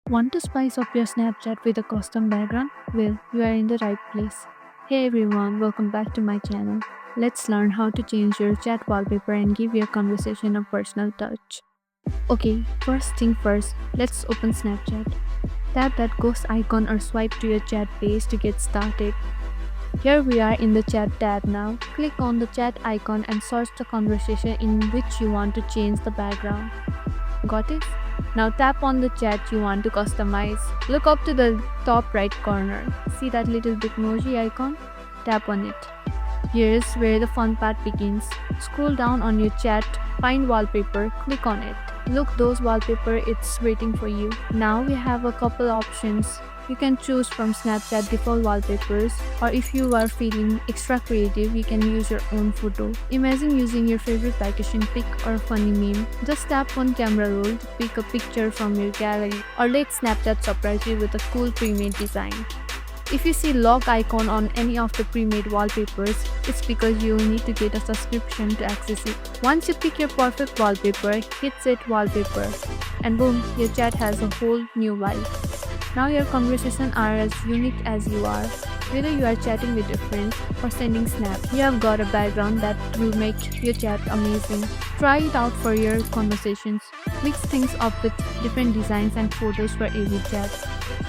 Want to spice up your Snapchat with a custom background? Well, you are in the right place. Hey everyone, welcome back to my channel. Let's learn how to change your chat wallpaper and give your conversation a personal touch. Okay, first thing first, let's open Snapchat. Tap that ghost icon or swipe to your chat page to get started. Here we are in the chat tab now. Click on the chat icon and search the conversation in which you want to change the background. Got it? Now tap on the chat you want to customize. Look up to the top right corner. See that little Bitmoji icon? Tap on it. Here's where the fun part begins. Scroll down on your chat, find wallpaper, click on it. Look, those wallpaper, it's waiting for you. Now we have a couple options. You can choose from Snapchat default wallpapers, or if you are feeling extra creative, you can use your own photo. Imagine using your favorite vacation pic or funny meme. Just tap on camera roll to pick a picture from your gallery, or let Snapchat surprise you with a cool pre-made design. If you see lock icon on any of the pre-made wallpapers, it's because you will need to get a subscription to access it. Once you pick your perfect wallpaper, hit set wallpaper, and boom, your chat has a whole new vibe. Now your conversations are as unique as you are. Whether you are chatting with your friends or sending snaps, you have got a background that will make your chat amazing. Try it out for your conversations. Mix things up with different designs and photos for every chat.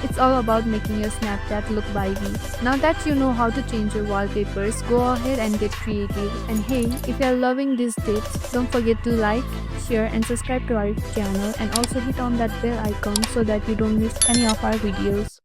It's all about making your Snapchat look vibey. Now that you know how to change your wallpapers, go ahead and get creative. And hey, if you are loving these tips, don't forget to like, share and subscribe to our channel, and also hit on that bell icon so that you don't miss any of our videos.